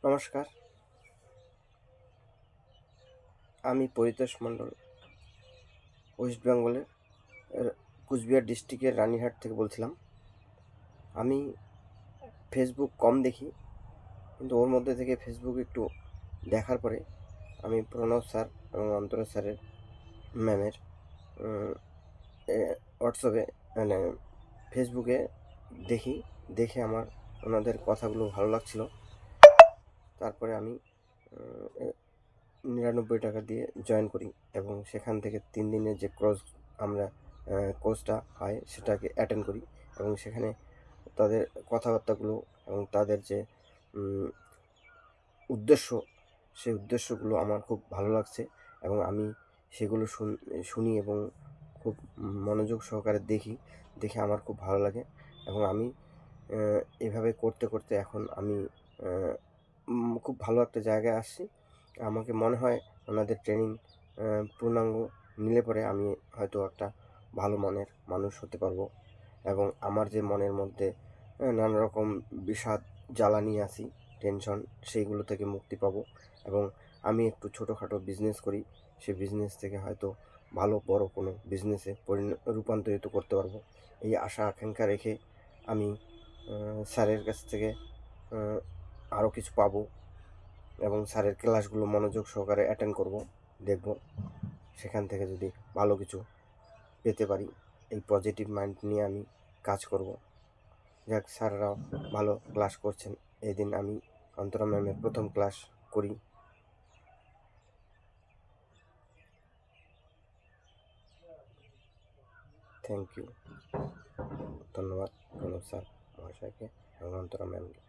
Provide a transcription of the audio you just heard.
নমস্কার, আমি পরিতোষ মণ্ডল, ওয়েস্ট বেঙ্গলের কুচবিহার ডিস্ট্রিক্টের রানীহাট থেকে বলছিলাম। আমি ফেসবুক কম দেখি, কিন্তু ওর মধ্যে থেকে ফেসবুক একটু দেখার পরে আমি প্রণব স্যার এবং অন্তরা স্যারের ম্যামের হোয়াটসঅ্যাপে মানে ফেসবুকে দেখে আমার ওনাদের কথাগুলো ভালো লাগছিল। তারপরে আমি 99 টাকা দিয়ে জয়েন করি এবং সেখান থেকে 3 দিনের যে কোর্সটা হয় সেটাকে অ্যাটেন্ড করি এবং সেখানে তাদের কথাবার্তাগুলো এবং তাদের যে উদ্দেশ্য, সেই উদ্দেশ্যগুলো আমার খুব ভালো লাগছে এবং আমি সেগুলো শুনি এবং খুব মনোযোগ সহকারে দেখে আমার খুব ভালো লাগে এবং আমি এভাবে করতে করতে এখন আমি খুব ভালো একটা জায়গায় আসছি। আমাকে মনে হয় ওনাদের ট্রেনিং পূর্ণাঙ্গ নিলে পরে আমি হয়তো একটা ভালো মনের মানুষ হতে পারবো এবং আমার যে মনের মধ্যে নানা রকম বিষাদ জ্বালানি আসি, টেনশন, সেইগুলো থেকে মুক্তি পাবো এবং আমি একটু ছোটোখাটো বিজনেস করি। সেই বিজনেস থেকে হয়তো ভালো বড় কোনো বিজনেসে রূপান্তরিত করতে পারবো, এই আশা আকাঙ্ক্ষা রেখে আমি স্যারের কাছ থেকে আরও কিছু পাবো এবং স্যারের ক্লাসগুলো মনোযোগ সহকারে অ্যাটেন্ড করব, দেখব সেখান থেকে যদি ভালো কিছু পেতে পারি। এই পজিটিভ মাইন্ড নিয়ে আমি কাজ করব। যাক, স্যাররাও ভালো ক্লাস করছেন। এই দিন আমি অন্তরা ম্যামের প্রথম ক্লাস করি। থ্যাংক ইউ, ধন্যবাদ প্রণব স্যার মহাশয়কে এবং অন্তরা ম্যামকে।